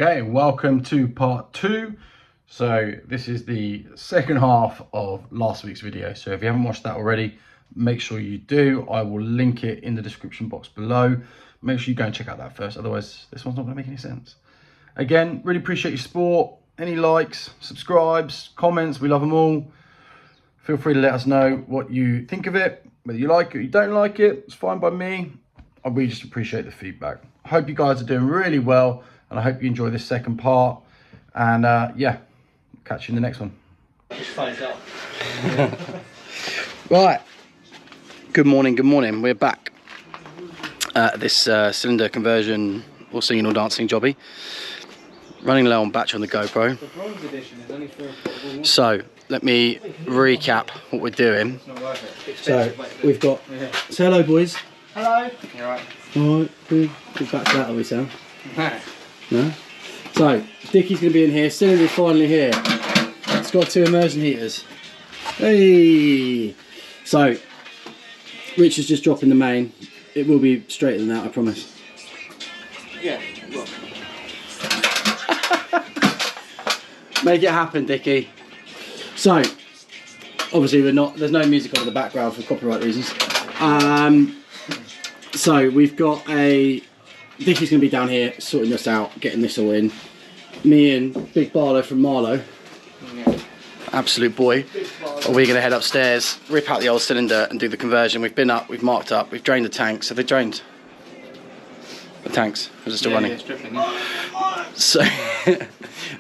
Okay, welcome to part 2. So this is the second half of last week's video. So if you haven't watched that already, make sure you do. I will link it in the description box below. Make sure you go and check out that first, otherwise this one's not going to make any sense. Again, really appreciate your support. Any likes, subscribes, comments, we love them all. Feel free to let us know what you think of it, whether you like it or you don't like it. It's fine by me. I really just appreciate the feedback. I hope you guys are doing really well, and I hope you enjoy this second part. And yeah, catch you in the next one. Just finds out. Right. Good morning. Good morning. We're back at this cylinder conversion or singing or dancing jobby. Running low on battery on the GoPro. The bronze edition is only for So let me recap what we're doing. It's not worth it. So we've got. Say hello, boys. Hello. You're right. All right, we're back to that, are we, Sam? No. So Dickie's going to be in here. Cylinder's finally here. It's got 2 immersion heaters. Hey. So Rich is just dropping the main. It will be straighter than that, I promise. Yeah. Look. Make it happen, Dickie. So obviously there's no music on in the background for copyright reasons. So we've got Dickie's going to be down here sorting this out, getting this all in. Me and Big Barlow from Marlow, absolute boy, are we going to head upstairs, rip out the old cylinder and do the conversion. We've been up, we've marked up, we've drained the tanks. Have they drained the tanks? Is it still running? Yeah, it's dripping, yeah.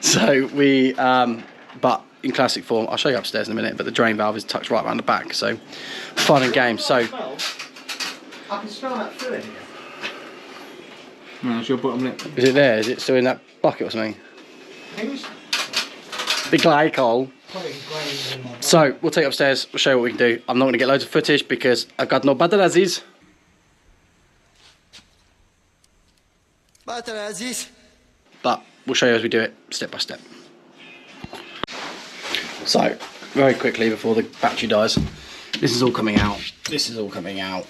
So we, but in classic form, I'll show you upstairs in a minute, but the drain valve is tucked right around the back, so fun and games. So I can smell that fluid here. No, it's your bottom lip. is it there? Is it still in that bucket or something? Things? The glycol. Probably grains in my So we'll take it upstairs, we'll show you what we can do. I'm not going to get loads of footage because I've got no batteries. But we'll show you as we do it step by step. So very quickly before the battery dies, this is all coming out. This is all coming out.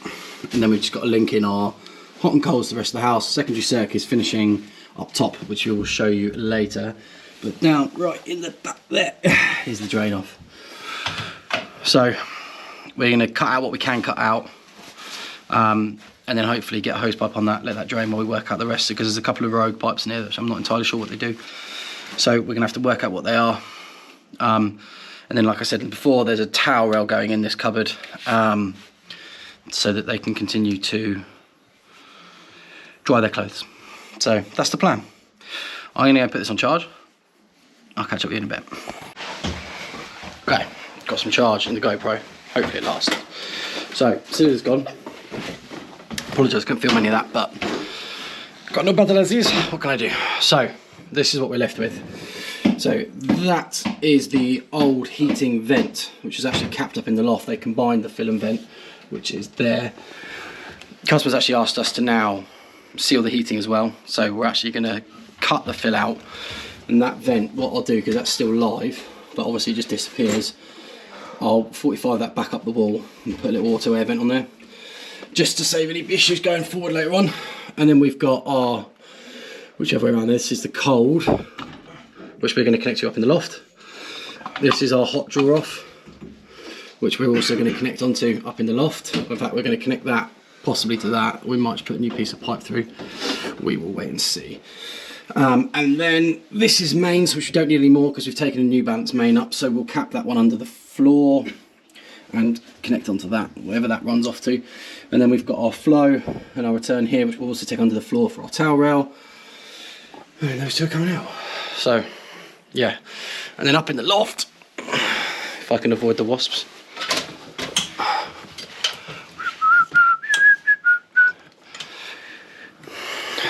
And then we've just got to link in our hot and colds to the rest of the house. Secondary circuit is finishing up top, which we will show you later. But down right in the back there is the drain off. So we're going to cut out what we can cut out, and then hopefully get a hose pipe on that, let that drain while we work out the rest, because there's a couple of rogue pipes in here which I'm not entirely sure what they do. So we're going to have to work out what they are. And then, like I said before, there's a towel rail going in this cupboard, so that they can continue to dry their clothes. So that's the plan. I'm going to go put this on charge. I'll catch up with you in a bit. Okay, got some charge in the GoPro. Hopefully it lasts. So, cylinder's gone. Apologise, couldn't film any of that, but got no batteries. What can I do? So, this is what we're left with. So, that is the old heating vent, which is actually capped up in the loft. They combined the fill and vent, which is there. Customers actually asked us to now seal the heating as well, so we're actually going to cut the fill out, and that vent, what I'll do, because that's still live but obviously just disappears, I'll 45 that back up the wall and put a little auto air vent on there just to save any issues going forward later on. And then we've got our, whichever way around, this is the cold, which we're going to connect to up in the loft. This is our hot draw off, which we're also going to connect onto up in the loft. In fact, we're going to connect that possibly to that. We might just put a new piece of pipe through. We will wait and see. And then this is mains, which we don't need anymore because we've taken a new balance main up. So we'll cap that one under the floor and connect onto that, wherever that runs off to. And then we've got our flow and our return here, which we'll also take under the floor for our towel rail. And those two are coming out. So, yeah. And then up in the loft, if I can avoid the wasps.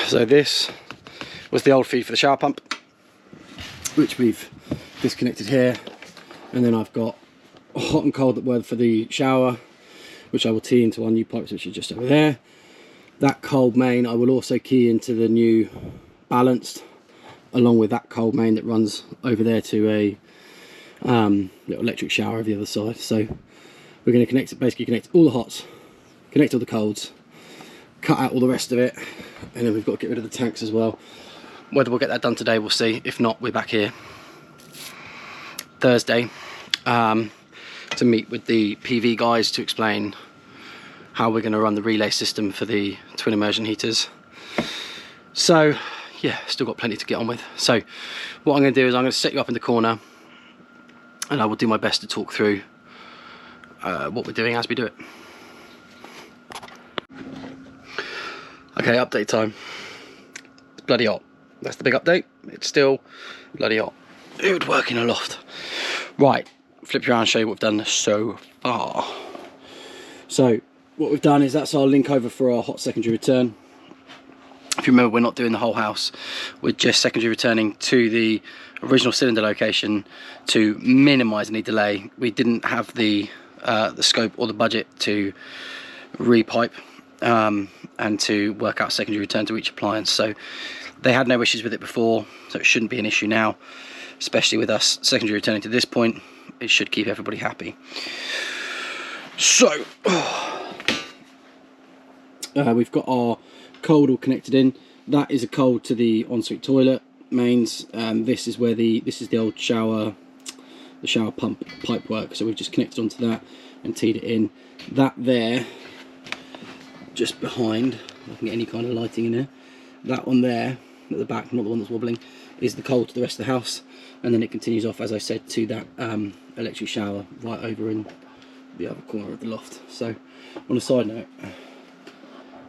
So this was the old feed for the shower pump, which we've disconnected here. And then I've got hot and cold that were for the shower, which I will tee into our new pipes, which are just over there. That cold main I will also key into the new balanced, along with that cold main that runs over there to a little electric shower over the other side. So we're going to connect it, basically connect all the hots, connect all the colds, cut out all the rest of it, and then we've got to get rid of the tanks as well. Whether we'll get that done today, we'll see. If not, we're back here Thursday to meet with the PV guys to explain how we're going to run the relay system for the twin immersion heaters. So yeah, still got plenty to get on with. So what I'm going to do is I'm going to set you up in the corner and I will do my best to talk through what we're doing as we do it. Okay, update time. It's bloody hot. That's the big update. It's still bloody hot. It would work in a loft. Right, flip you around and show you what we've done so far. So what we've done is that's our link over for our hot secondary return. If you remember, we're not doing the whole house. We're just secondary returning to the original cylinder location to minimise any delay. We didn't have the scope or the budget to repipe and to work out secondary return to each appliance. So they had no issues with it before, so it shouldn't be an issue now, especially with us secondary returning to this point. It should keep everybody happy. So we've got our cold all connected in. That is a cold to the ensuite toilet mains. This is where the old shower pump pipe work. So we've just connected onto that and teed it in. That there, just behind, if I can get any kind of lighting in here, that one there at the back, not the one that's wobbling, is the cold to the rest of the house, and then it continues off, as I said, to that electric shower right over in the other corner of the loft. So on a side note,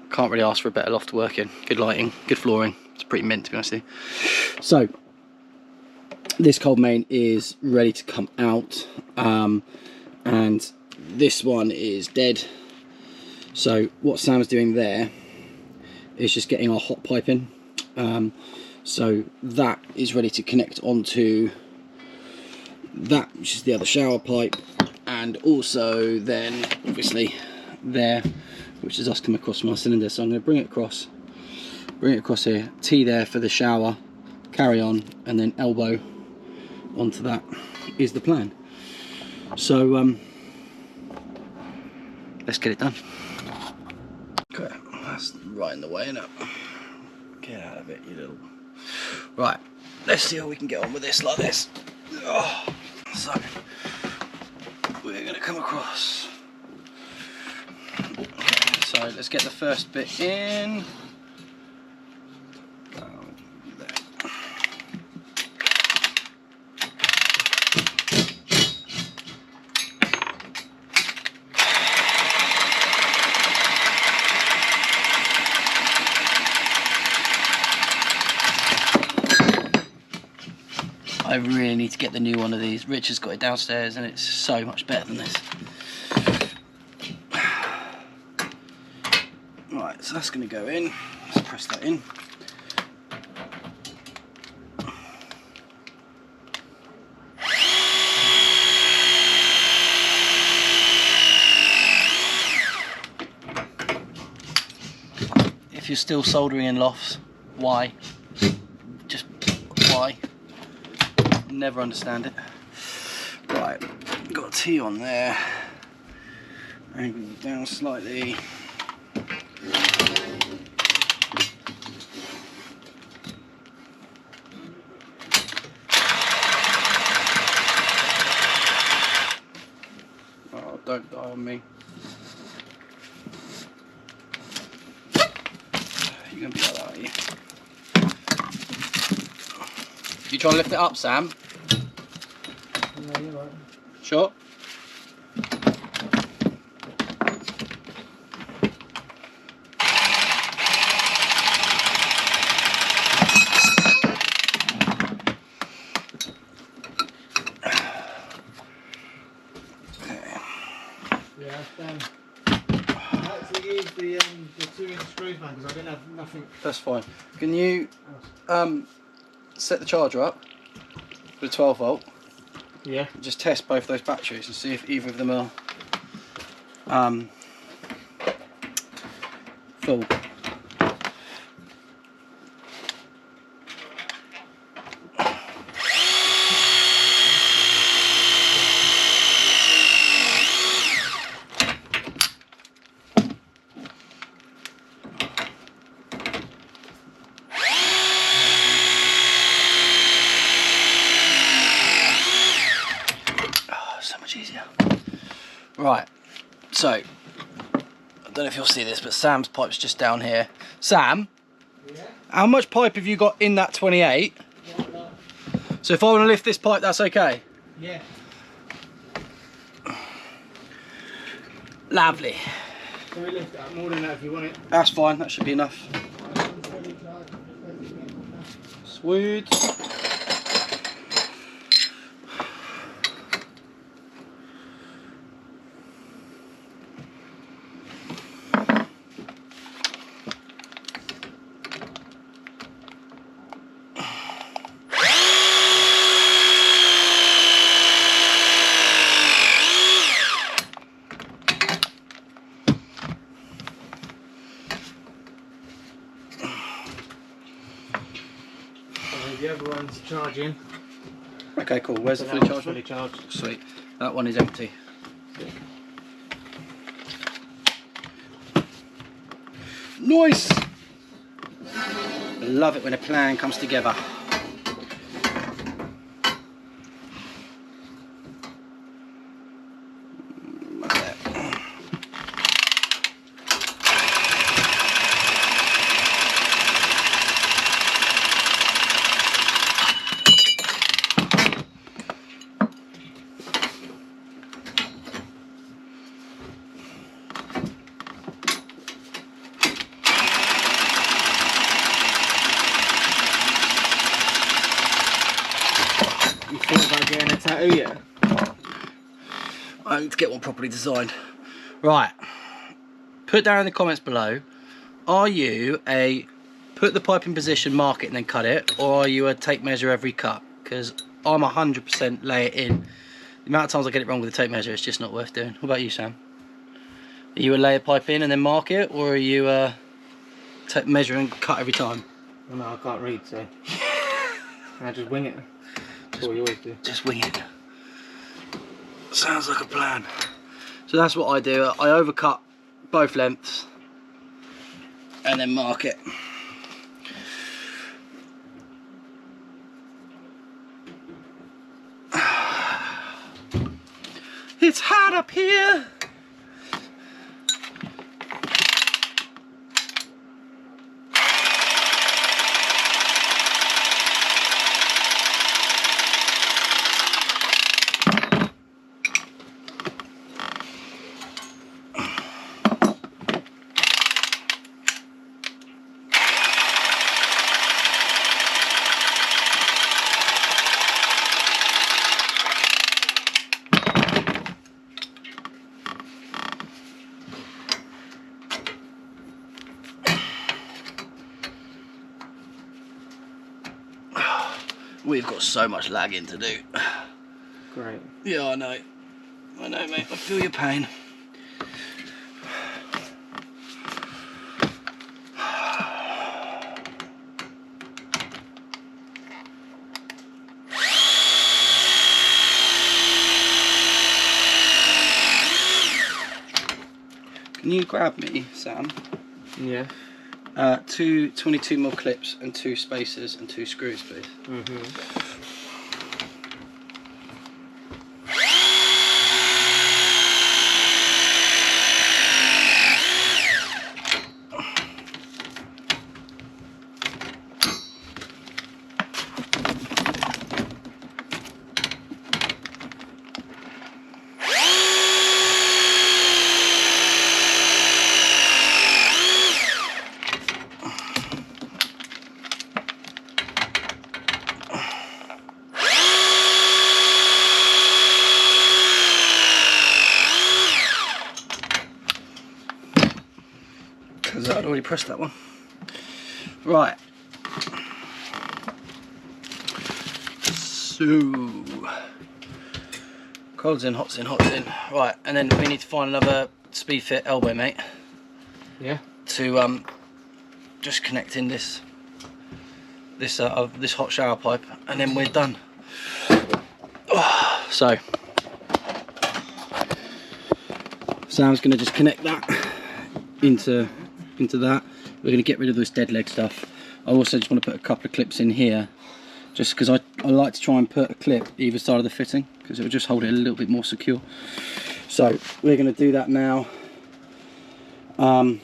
can't really ask for a better loft to work in. Good lighting, good flooring. It's pretty mint, to be honest with you. So this cold main is ready to come out, and this one is dead. So what Sam's doing there is just getting our hot pipe in. So that is ready to connect onto that, which is the other shower pipe, and also then obviously there, which is us coming across from our cylinder. So I'm going to bring it across here, tee there for the shower, carry on, and then elbow onto that is the plan. So let's get it done. Okay, that's right in the way, isn't it? Get out of it, you little... Right, let's see how we can get on with this like this. Oh. So we're going to come across. Okay, so let's get the first bit in. There. I really need to get the new one of these. Richard's got it downstairs and it's so much better than this. Right, so that's going to go in. Let's press that in. If you're still soldering in lofts, why? Just why? Never understand it. Right, got a T on there. Angle it down slightly. Oh, don't die on me. You're gonna be like that, aren't you? You trying to lift it up, Sam? No, you're right. Sure. Yeah, I actually used the 2-inch screws, man, because I didn't have nothing. That's fine. Can you set the charger up with 12 volt? Yeah. Just test both those batteries and see if either of them are full. Right, so I don't know if you'll see this, but Sam's pipe's just down here. Sam, Yeah? how much pipe have you got in that 28? So if I want to lift this pipe, that's okay? Yeah. Lovely. Can we lift it up more than that if you want it? That's fine, that should be enough. Sweet. The other one's charging. Okay, cool. Where's the So fully that charged one's one? fully charged. Sweet. That one is empty. Nice! I love it when a plan comes together. Like that. You thought about getting a tattoo yet? I need to get one properly designed. Right. Put down in the comments below, are you a put the pipe in position, mark it and then cut it, or are you a tape measure every cut? Because I'm 100% lay it in. The amount of times I get it wrong with the tape measure, it's just not worth doing. What about you, Sam? Are you a lay a pipe in and then mark it, or are you a tape measure and cut every time? Well, no, I can't read, so I just wing it. That's what you always do. Just wing it. Sounds like a plan. So that's what I do. I overcut both lengths and then mark it. It's hot up here. We've got so much lagging to do. Great. Yeah, I know. I know, mate. I feel your pain. Can you grab me, Sam? Yeah. 2 22mm clips and 2 spacers and 2 screws, please. Because I'd already pressed that one. Right. So, cold's in, hot's in, hot's in. Right, and then we need to find another speed fit elbow, mate. Yeah. To just connect in this hot shower pipe, and then we're done. Oh, so Sam's going to just connect that into that. We're going to get rid of this dead leg stuff. I also just want to put a couple of clips in here, just because I like to try and put a clip either side of the fitting, because it will just hold it a little bit more secure. So we're going to do that now. And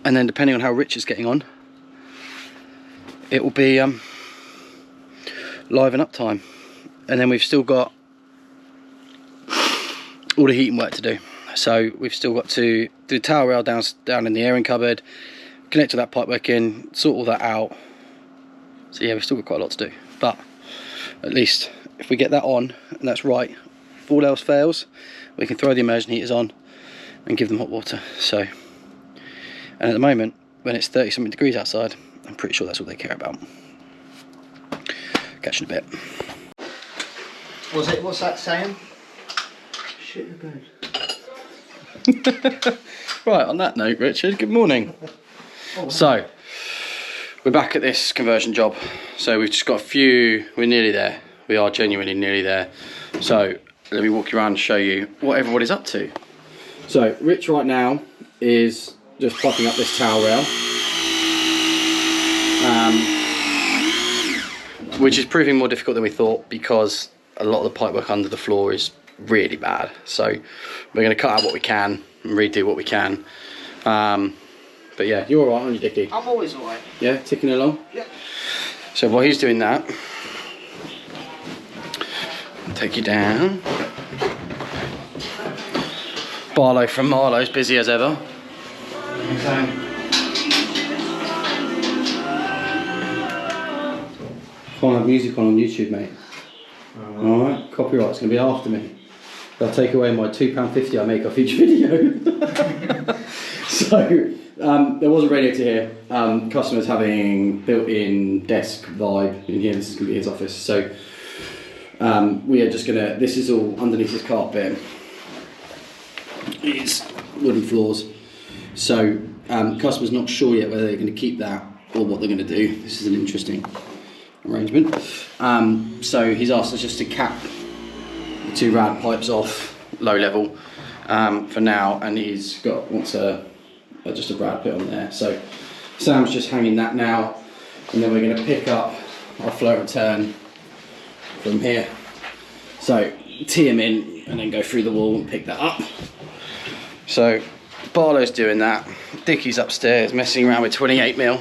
then depending on how Rich is getting on, it will be live and up time. And then we've still got all the heating work to do. So we've still got to do the towel rail down in the airing cupboard, connect to that pipework in, sort all that out. So yeah, we've still got quite a lot to do. But at least if we get that on, and that's right, if all else fails, we can throw the immersion heaters on and give them hot water. So, and at the moment, when it's 30 something degrees outside, I'm pretty sure that's all they care about. Catch you in a bit. What's that saying? Shit in the bed. Right, on that note, Richard, good morning. Oh, wow. So, we're back at this conversion job. So we've just got a few, we're nearly there. We are genuinely nearly there. So, let me walk you around and show you what everybody's up to. So, Rich right now is just plucking up this towel rail. Which is proving more difficult than we thought because a lot of the pipework under the floor is really bad. So we're going to cut out what we can and redo what we can. But yeah, you're alright, aren't you, Dickie? I'm always alright. Yeah, ticking along? Yeah. So while he's doing that, I'll take you down. Barlow from Marlowe's busy as ever. Okay. Can't have music on YouTube, mate. Alright, copyright's going to be after me. They'll take away my £2.50 I make off each video. So, there was a radio to hear. Customers having built-in desk vibe in here. This is going to be his office. So, we are just going to, this is all underneath his carpet. It's wooden floors. So, customer's not sure yet whether they're going to keep that or what they're going to do. This is an interesting arrangement. So he's asked us just to cap the two rad pipes off low level for now, and he's wants just a rad pit on there. So Sam's just hanging that now, and then we're going to pick up our flow return from here. So tee him in and then go through the wall and pick that up. So Barlow's doing that. Dickie's upstairs messing around with 28mm,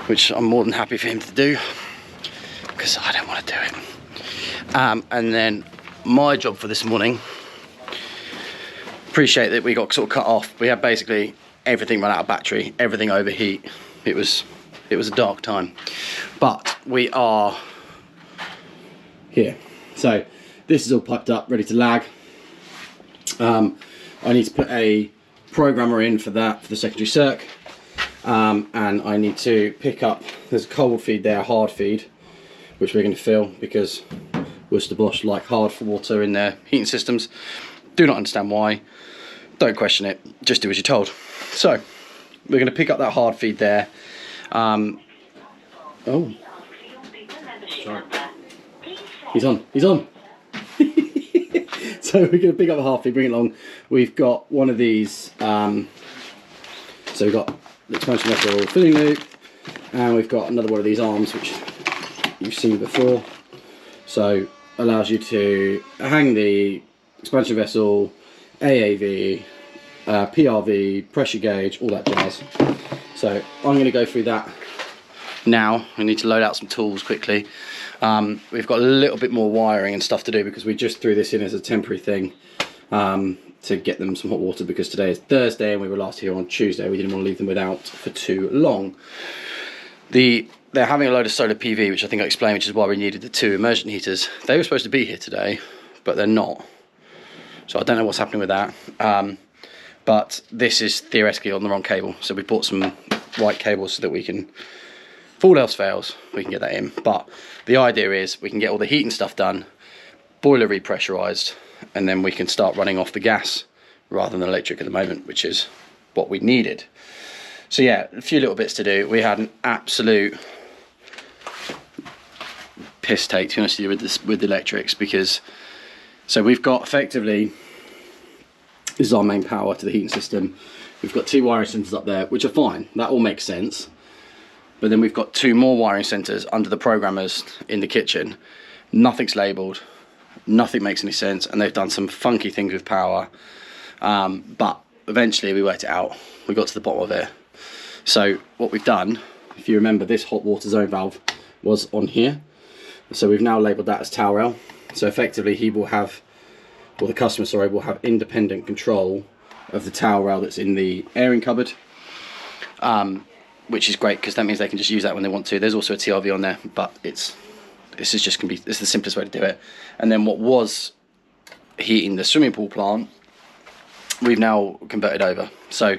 which I'm more than happy for him to do because I don't want to do it. And then my job for this morning, appreciate that we got sort of cut off. We had basically everything run out of battery, everything overheat. It was a dark time, but we are here. So this is all piped up, ready to lag. I need to put a programmer in for that, for the secondary circ. And I need to pick up, there's a cold feed there, a hard feed, which we're going to fill because Worcester Bosch like hard for water in their heating systems. Do not understand why, don't question it, just do as you're told. So, we're going to pick up that hard feed there. Oh. Sorry. He's on. So we're going to pick up the hard feed, bring it along. We've got one of these, so we've got the expansion vessel filling loop, and we've got another one of these arms which you've seen before. So allows you to hang the expansion vessel, AAV, PRV, pressure gauge, all that jazz. So I'm going to go through that now. I need to load out some tools quickly. We've got a little bit more wiring and stuff to do because we just threw this in as a temporary thing to get them some hot water because today is Thursday and we were last here on Tuesday. We didn't want to leave them without for too long. They're having a load of solar PV, which I think I explained, which is why we needed the two immersion heaters. They were supposed to be here today, but they're not. So I don't know what's happening with that. But this is theoretically on the wrong cable. So we bought some white cables so that we can, if all else fails, we can get that in. But the idea is we can get all the heating stuff done, boiler repressurized, and then we can start running off the gas rather than electric at the moment, which is what we needed. So yeah, a few little bits to do. We had an absolute piss take, to be honest with you, with the electrics, because so we've got effectively, this is our main power to the heating system. We've got two wiring centers up there, which are fine. That all makes sense. But then we've got two more wiring centers under the programmers in the kitchen. Nothing's labelled. Nothing makes any sense, and they've done some funky things with power. But eventually we worked it out. We got to the bottom of it. So what we've done, if you remember, this hot water zone valve was on here. So we've now labelled that as towel rail. So effectively he will have, or the customer, sorry, will have independent control of the towel rail that's in the airing cupboard. Which is great because that means they can just use that when they want to. There's also a TRV on there, but this is just gonna be, it's the simplest way to do it. And then what was heating the swimming pool plant, we've now converted over. So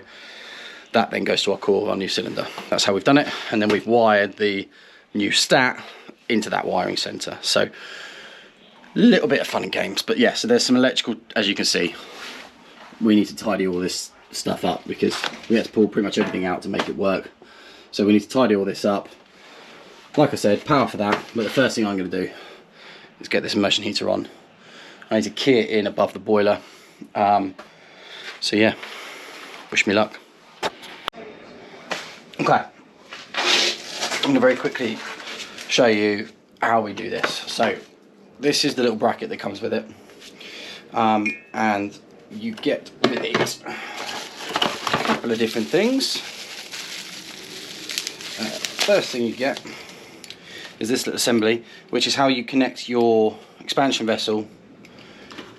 that then goes to our core of our new cylinder. That's how we've done it. And then we've wired the new stat into that wiring center. So a little bit of fun and games, but yeah, so there's some electrical, as you can see. We need to tidy all this stuff up because we had to pull pretty much everything out to make it work. So we need to tidy all this up. Like I said, power for that, but the first thing I'm going to do is get this immersion heater on. I need to key it in above the boiler. So yeah, wish me luck. Okay, I'm going to very quickly show you how we do this. So this is the little bracket that comes with it, and you get with it a couple of different things. First thing you get is this little assembly, which is how you connect your expansion vessel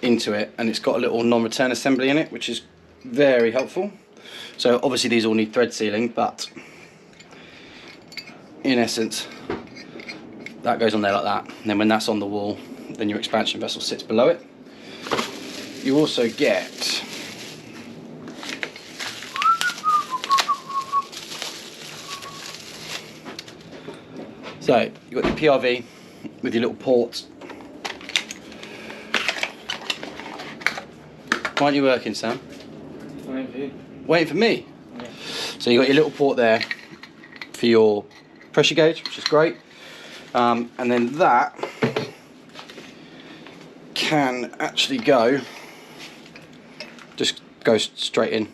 into it, and it's got a little non-return assembly in it, which is very helpful. So obviously these all need thread sealing, but in essence that goes on there like that, and then when that's on the wall, then your expansion vessel sits below it. You also get so you've got your PRV with your little port. Why aren't you working, Sam? Waiting for you. Waiting for me? Yeah. So you've got your little port there for your pressure gauge, which is great. And then that can actually go, just goes straight in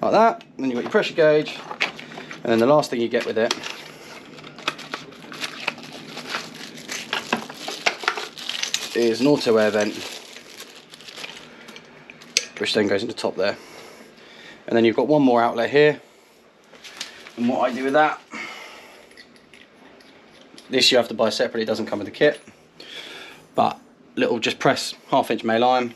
like that. And then you've got your pressure gauge, and then the last thing you get with it is an auto air vent, which then goes into the top there. And then you've got one more outlet here, and what I do with that, this you have to buy separately, it doesn't come with the kit, but little, just press 1/2 inch mail iron,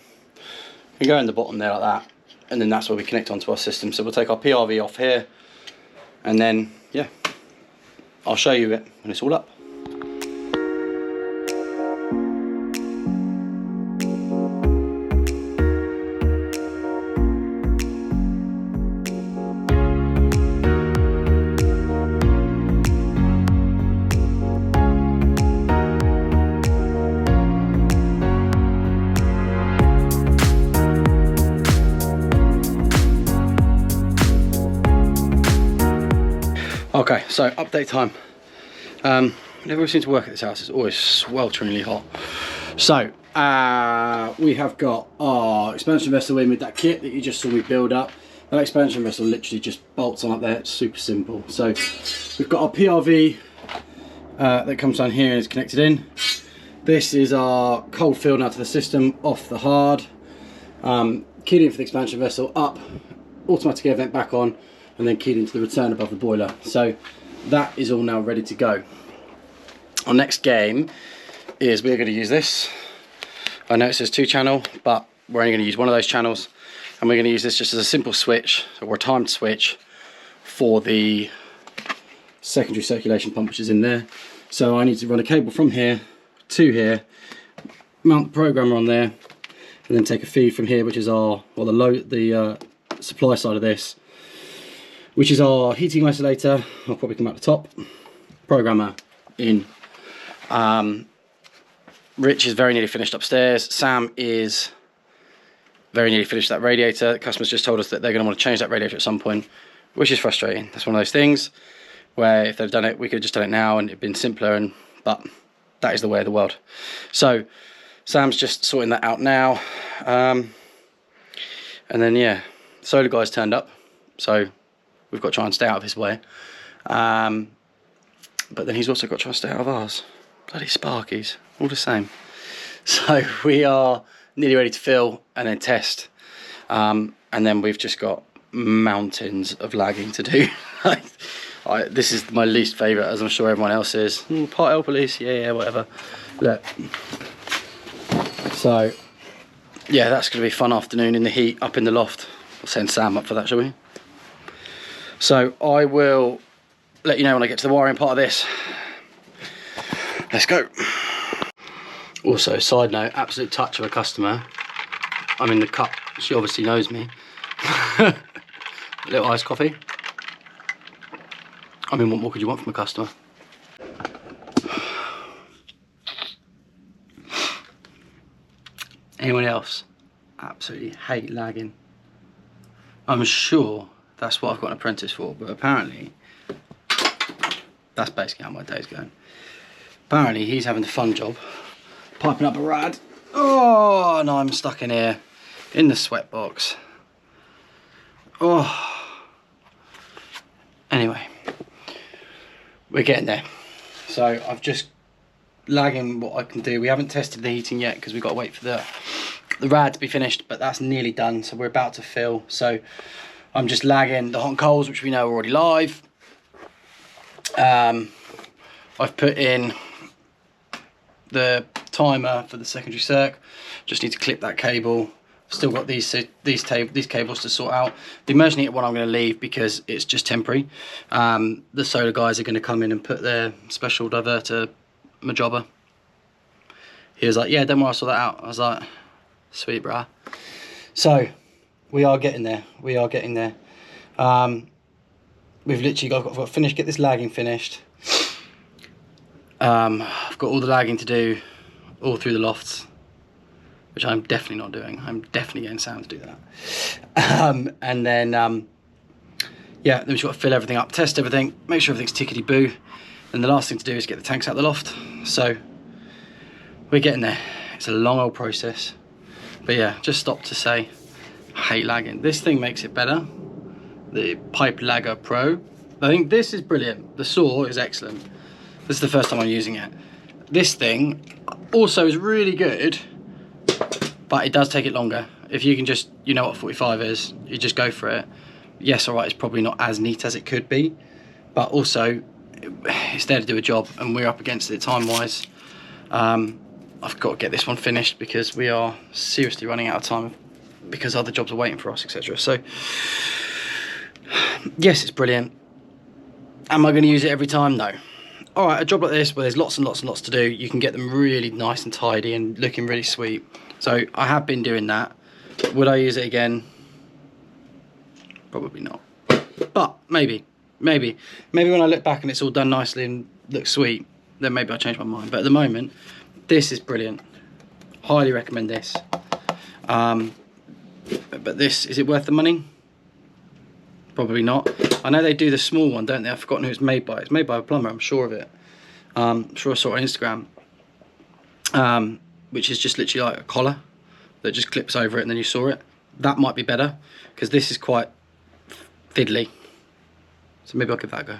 you go in the bottom there like that, and then that's where we connect onto our system. So we'll take our PRV off here, and then yeah, I'll show you it when it's all up. Okay, so update time. It never seems to work at this house. It's always swelteringly hot. So we have got our expansion vessel in with that kit that you just saw me build up. That expansion vessel literally just bolts on up there. It's super simple. So we've got our PRV that comes down here and is connected in. This is our cold fill now to the system, off the hard. Keyed in for the expansion vessel, up, automatic air vent back on, and then keyed into the return above the boiler. So that is all now ready to go. Our next game is we're going to use this. I know it says 2-channel, but we're only going to use one of those channels, and we're going to use this just as a simple switch, or a timed switch, for the secondary circulation pump, which is in there. So I need to run a cable from here to here, mount the programmer on there, and then take a feed from here, which is our, well, the supply side of this, which is our heating isolator. I'll probably come out the top. Programmer in. Rich is very nearly finished upstairs. Sam is very nearly finished that radiator. The customer's just told us that they're going to want to change that radiator at some point, which is frustrating. That's one of those things where if they've done it, we could have just done it now and it'd been simpler, but that is the way of the world. So Sam's just sorting that out now. And then yeah, solar guy's turned up, so we've got to try and stay out of his way. But then he's also got to try and stay out of ours. Bloody Sparkies, all the same. So we are nearly ready to fill and then test. And then we've just got mountains of lagging to do. This is my least favourite, as I'm sure everyone else is. Part L police, yeah, whatever. Look. So, yeah, that's going to be a fun afternoon in the heat up in the loft. We'll send Sam up for that, shall we? So I will let you know when I get to the wiring part of this. Let's go. Also, side note, absolute touch of a customer. I'm in the cup. She obviously knows me. Little iced coffee. I mean, what more could you want from a customer? Anyone else absolutely hate lagging? I'm sure that's what I've got an apprentice for, but apparently that's basically how my day's going. Apparently he's having the fun job, piping up a rad. Oh, no, I'm stuck in here, in the sweat box. Oh. Anyway, we're getting there. So I've just lagging what I can do. We haven't tested the heating yet because we've got to wait for the rad to be finished, but that's nearly done, so we're about to fill. So I'm just lagging the hot and colds, which we know are already live. I've put in the timer for the secondary circ. Just need to clip that cable. Still got these cables to sort out. The immersion heater one I'm going to leave because it's just temporary. The solar guys are going to come in and put their special diverter jobber. He was like, yeah, don't worry, I'll sort that out. I was like, sweet, bruh. So we are getting there. We are getting there. We've literally got to finish, get this lagging finished. I've got all the lagging to do all through the lofts, which I'm definitely not doing. I'm definitely getting Sam to do that. And then, yeah, then we've got to fill everything up, test everything, make sure everything's tickety-boo. And the last thing to do is get the tanks out the loft. So we're getting there. It's a long old process. But yeah, just stop to say, I hate lagging. This thing makes it better. The Pipe Lagger Pro. I think this is brilliant. The saw is excellent. This is the first time I'm using it. This thing also is really good, but it does take it longer. If you can just, you know what 45 is, you just go for it. Yes, all right, it's probably not as neat as it could be, but also it's there to do a job, and we're up against it time-wise. I've got to get this one finished because we are seriously running out of time because other jobs are waiting for us, etc. So, yes, it's brilliant. Am I going to use it every time? No. All right, a job like this where there's lots and lots and lots to do, you can get them really nice and tidy and looking really sweet. So I have been doing that. Would I use it again? Probably not. But maybe when I look back and it's all done nicely and looks sweet, then maybe I'll change my mind. But at the moment, this is brilliant. Highly recommend this. But this, is it worth the money? Probably not. I know they do the small one, don't they? I've forgotten who it's made by. It's made by a Plumber, I'm sure of it. I'm sure I saw it on Instagram. Which is just literally like a collar that just clips over it and then you saw it. That might be better because this is quite fiddly. So maybe I'll give that a go.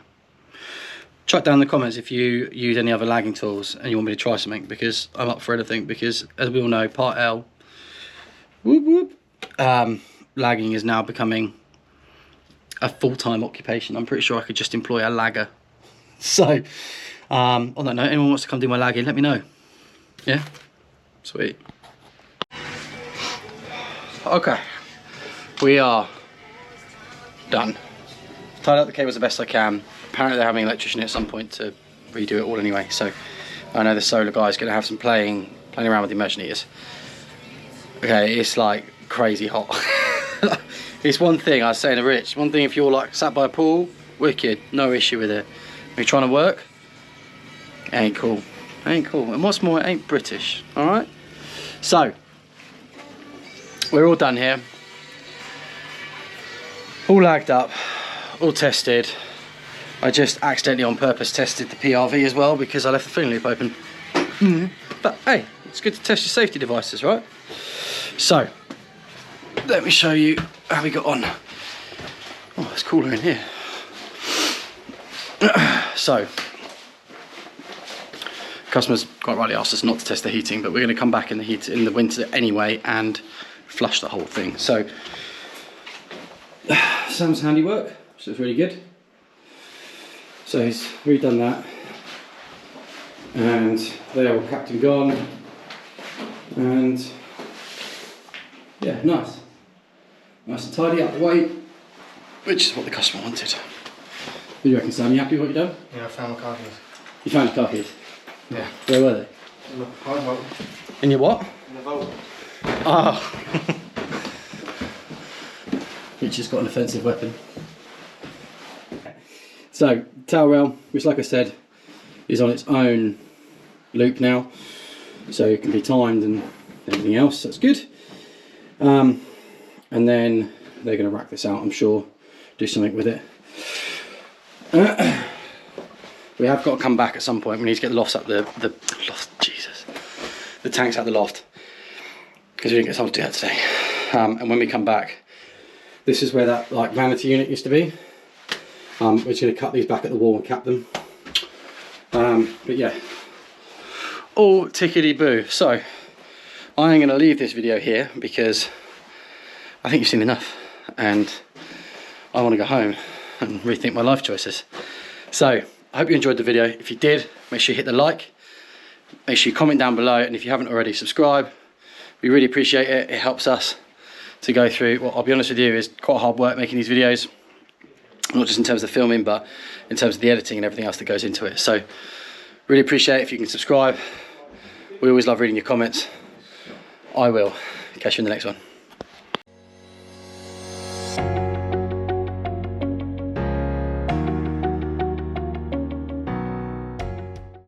Chuck down in the comments if you use any other lagging tools and you want me to try something, because I'm up for anything. Because as we all know, Part L, whoop, whoop, lagging is now becoming a full-time occupation. I'm pretty sure I could just employ a lagger. So on that note, anyone wants to come do my lagging, let me know. Yeah, sweet. Okay, we are done. Tied out the cables the best I can. Apparently they're having an electrician at some point to redo it all anyway, so I know the solar guy's going to have some playing around with the immersion heaters. Okay, it's like crazy hot. It's one thing, I was saying to Rich, one thing if you're like sat by a pool, wicked, no issue with it. If you're trying to work, it ain't cool. It ain't cool. And what's more, it ain't British, alright? So, we're all done here. All lagged up, all tested. I just accidentally on purpose tested the PRV as well because I left the filling loop open. But hey, it's good to test your safety devices, right? So, let me show you how we got on. Oh, it's cooler in here. So, a Customers quite rightly asked us not to test the heating, but we're going to come back in the winter anyway and flush the whole thing. So Sam's handiwork, so it's really good. So he's redone that, and they're all capped and gone, and yeah, nice and tidy up the way, which is what the customer wanted. What do you reckon, Sam? You happy with what you've done? Yeah, I found my car keys. You found your car keys? Yeah. Where were they? In the high vault. In your what? In the vault. Oh. Which has got an offensive weapon. So, tail rail, which like I said, is on its own loop now. So it can be timed and everything else, that's good. And then they're going to rack this out, I'm sure, do something with it. We have got to come back at some point. We need to get the lofts up the tanks out the loft, because we didn't get time to do that today. And when we come back, this is where that like vanity unit used to be. We're just going to cut these back at the wall and cap them. But yeah, all tickety boo. So I'm going to leave this video here because I think you've seen enough, and I want to go home and rethink my life choices. So I hope you enjoyed the video. If you did, make sure you hit the like, make sure you comment down below, and if you haven't already, subscribe. We really appreciate it. It helps us to go through what, I'll be honest with you, is quite hard work making these videos, not just in terms of the filming, but in terms of the editing and everything else that goes into it. So really appreciate it if you can subscribe. We always love reading your comments. I will catch you in the next one.